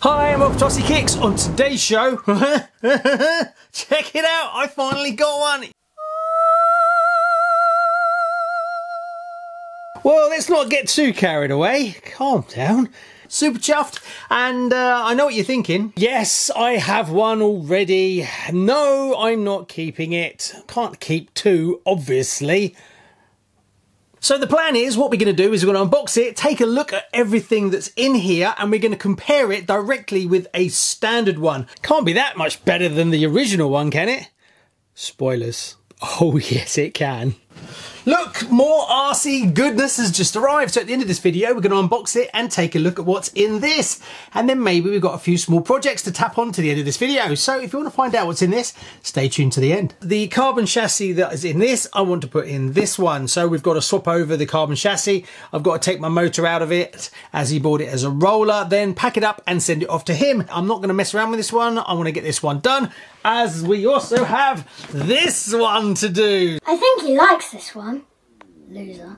Hi, I'm RCKicks. On today's show, check it out, I finally got one. Well, let's not get too carried away. Calm down. Super chuffed, and I know what you're thinking. Yes, I have one already. No, I'm not keeping it. Can't keep two, obviously. So the plan is, what we're going to do is we're going to unbox it, take a look at everything that's in here, and we're going to compare it directly with a standard one. Can't be that much better than the original one, can it? Spoilers. Oh yes, it can. Look, more RC goodness has just arrived. So at the end of this video, we're going to unbox it and take a look at what's in this. And then maybe we've got a few small projects to tap on to the end of this video. So if you want to find out what's in this, stay tuned to the end. The carbon chassis that is in this, I want to put in this one. So we've got to swap over the carbon chassis. I've got to take my motor out of it as he bought it as a roller, then pack it up and send it off to him. I'm not going to mess around with this one. I want to get this one done, as we also have this one to do. I think he likes this one. Loser.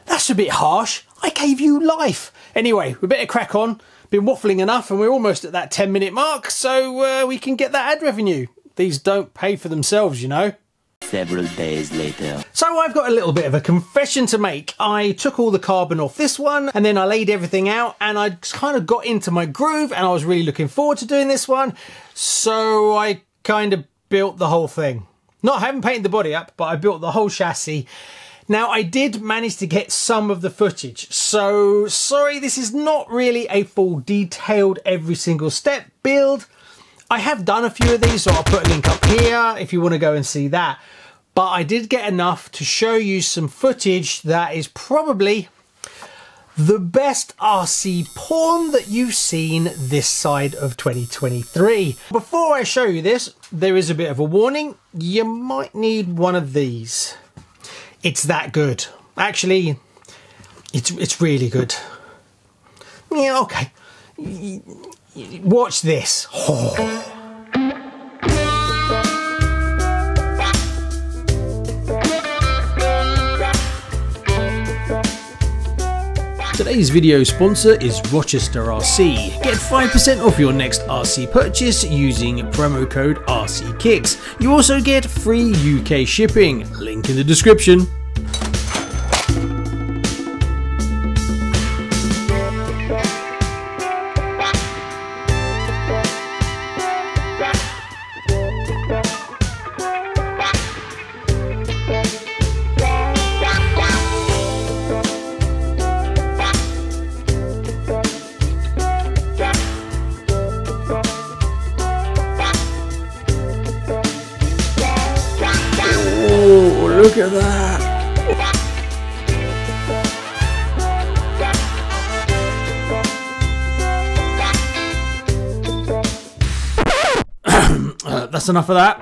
That's a bit harsh. I gave you life. Anyway, we better crack on. Been waffling enough and we're almost at that 10-minute mark, so we can get that ad revenue. These don't pay for themselves, you know. Several days later. So I've got a little bit of a confession to make. I took all the carbon off this one and then I laid everything out and I kind of got into my groove and I was really looking forward to doing this one. So I kind of built the whole thing. I haven't painted the body up, but I built the whole chassis. Now, I did manage to get some of the footage, so sorry, this is not really a full detailed every single step build. I have done a few of these, so I'll put a link up here if you want to go and see that. But I did get enough to show you some footage that is probably the best RC porn that you've seen this side of 2023. Before I show you this, there is a bit of a warning. You might need one of these. It's that good. Actually, it's really good. Yeah, okay. Watch this. Oh. Today's video sponsor is Rochester RC. Get 5% off your next RC purchase using promo code RCKicks. You also get free UK shipping. Link in the description. Look at that! That's enough of that.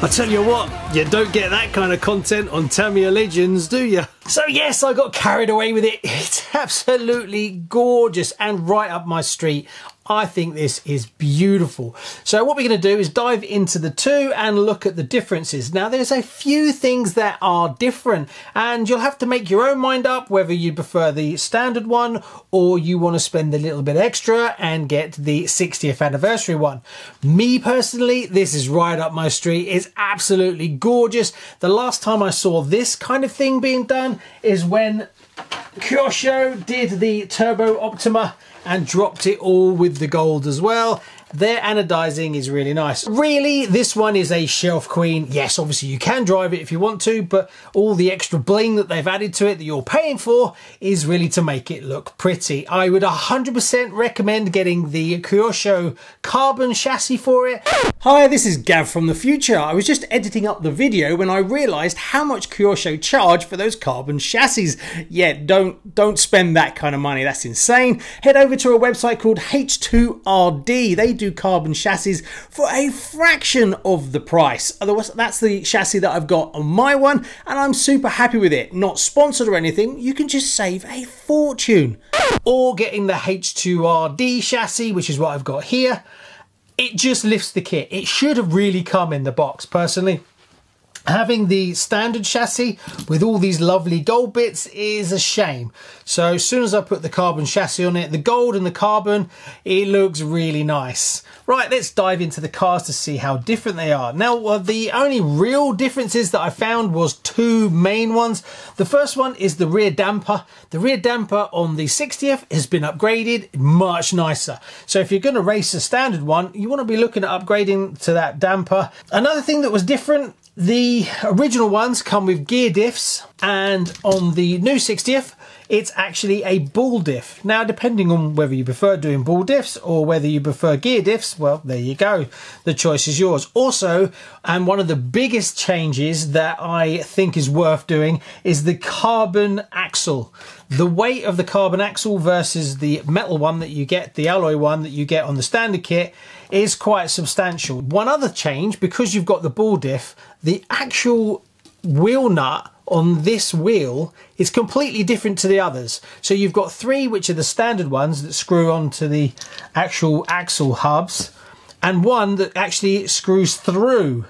I tell you what, you don't get that kind of content on Tamiya Legends, do you? So yes, I got carried away with it. It's absolutely gorgeous and right up my street. I think this is beautiful. So what we're going to do is dive into the two and look at the differences. Now there's a few things that are different and you'll have to make your own mind up whether you prefer the standard one or you want to spend a little bit extra and get the 60th anniversary one. Me personally, this is right up my street. It's absolutely gorgeous. The last time I saw this kind of thing being done is when Kyosho did the Turbo Optima and dropped it all with the gold as well, their anodizing is really nice. Really, this one is a shelf queen. Yes, obviously you can drive it if you want to, but all the extra bling that they've added to it that you're paying for is really to make it look pretty. I would 100% recommend getting the Kyosho carbon chassis for it. Hi, this is Gav from the future. I was just editing up the video when I realized how much Kyosho charge for those carbon chassis. Yeah, don't spend that kind of money. That's insane. Head over to a website called H2RD. They do carbon chassis for a fraction of the price. Otherwise, that's the chassis that I've got on my one, and I'm super happy with it. Not sponsored or anything. You can just save a fortune. Or getting the H2RD chassis, which is what I've got here. It just lifts the kit. It should have really come in the box, personally. Having the standard chassis with all these lovely gold bits is a shame. So as soon as I put the carbon chassis on it, the gold and the carbon, it looks really nice. Right, let's dive into the cars to see how different they are. Now, the only real differences that I found was two main ones. The first one is the rear damper. The rear damper on the 60th has been upgraded, much nicer. So if you're going to race a standard one, you want to be looking at upgrading to that damper. Another thing that was different, the original ones come with gear diffs, and on the new 60th, it's actually a ball diff. Now, depending on whether you prefer doing ball diffs or whether you prefer gear diffs, well, there you go. The choice is yours. Also, and one of the biggest changes that I think is worth doing is the carbon axle. The weight of the carbon axle versus the metal one that you get, the alloy one that you get on the standard kit, is quite substantial. One other change, because you've got the ball diff, the actual wheel nut on this wheel is completely different to the others. So you've got three, which are the standard ones that screw onto the actual axle hubs, and one that actually screws through.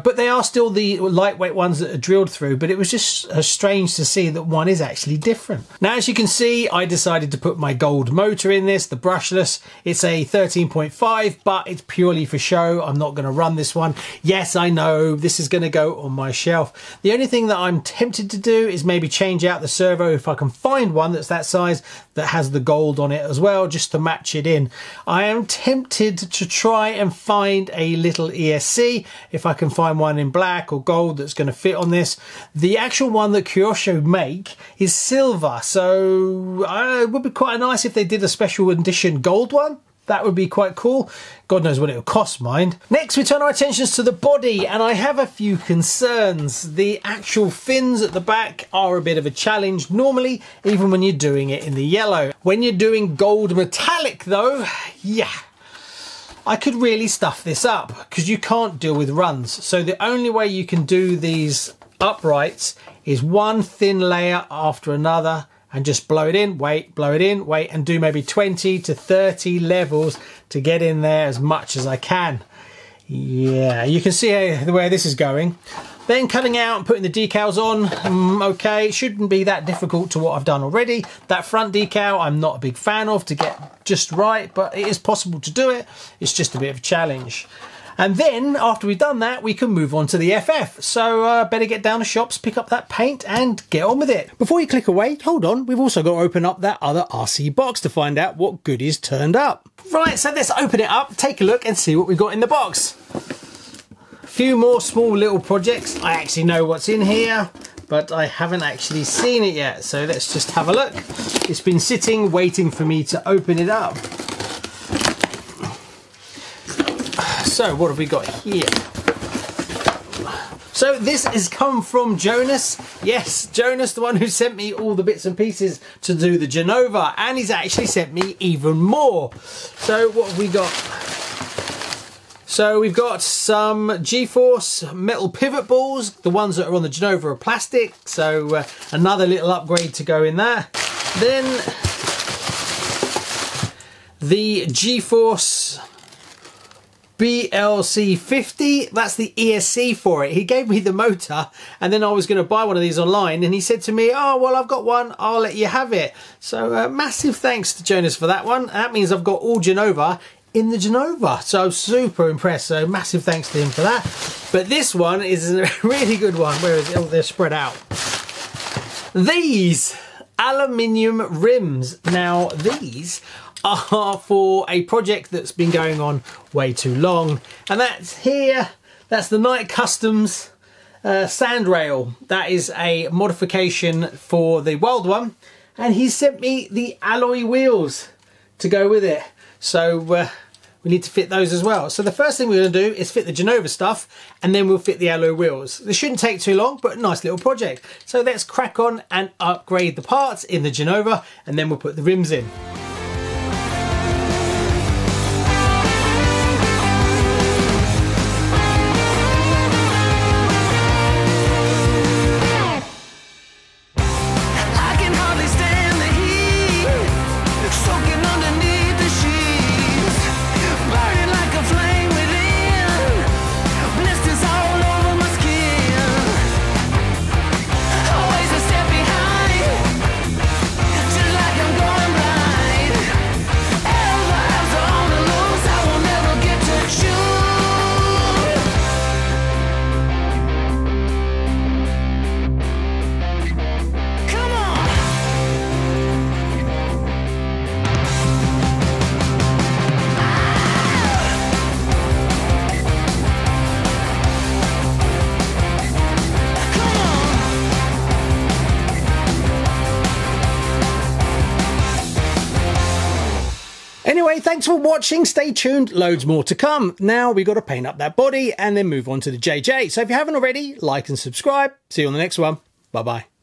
But they are still the lightweight ones that are drilled through, but it was just strange to see that one is actually different. Now, as you can see, I decided to put my gold motor in this, the brushless. It's a 13.5, but it's purely for show. I'm not going to run this one. Yes, I know this is going to go on my shelf. The only thing that I'm tempted to do is maybe change out the servo if I can find one that's that size that has the gold on it as well, just to match it in. I am tempted to try and find a little ESC if I can find one in black or gold that's going to fit on this. The actual one that Kyosho make is silver, so it would be quite nice if they did a special edition gold one. That would be quite cool. God knows what it would cost, mind. Next, we turn our attentions to the body, and I have a few concerns. The actual fins at the back are a bit of a challenge normally, even when you're doing it in the yellow. When you're doing gold metallic though, yeah, I could really stuff this up because you can't deal with runs. So the only way you can do these uprights is one thin layer after another and just blow it in, wait, blow it in, wait, and do maybe 20 to 30 levels to get in there as much as I can. Yeah, you can see where this is going. Then cutting out and putting the decals on, okay, it shouldn't be that difficult to what I've done already. That front decal I'm not a big fan of to get just right, but it is possible to do it. It's just a bit of a challenge. And then after we've done that, we can move on to the FF. So better get down to shops, pick up that paint and get on with it. Before you click away, hold on, we've also got to open up that other RC box to find out what goodies turned up. Right, so let's open it up, take a look and see what we've got in the box. A few more small little projects. I actually know what's in here, but I haven't actually seen it yet. So let's just have a look. It's been sitting, waiting for me to open it up. So what have we got here? So this has come from Jonas. Yes, Jonas, the one who sent me all the bits and pieces to do the Genova, and he's actually sent me even more. So what have we got? So we've got some G-Force metal pivot balls. The ones that are on the Genova are plastic, so another little upgrade to go in there. Then the G-Force BLC50, that's the ESC for it. He gave me the motor and then I was going to buy one of these online and he said to me, oh well, I've got one, I'll let you have it. So massive thanks to Jonas for that one. That means I've got all Genova in the Genova, so I'm super impressed, so massive thanks to him for that. But this one is a really good one. Where is it? Oh, they're spread out. These aluminium rims. Now these are for a project that's been going on way too long, and that's here. That's the Night Customs sandrail. That is a modification for the Wild One, and he sent me the alloy wheels to go with it. So we need to fit those as well. So the first thing we're going to do is fit the Genova stuff, and then we'll fit the alloy wheels. This shouldn't take too long, but a nice little project. So let's crack on and upgrade the parts in the Genova, and then we'll put the rims in. Anyway, thanks for watching. Stay tuned, loads more to come. Now we've got to paint up that body and then move on to the JJ. So if you haven't already, like and subscribe. See you on the next one. Bye bye.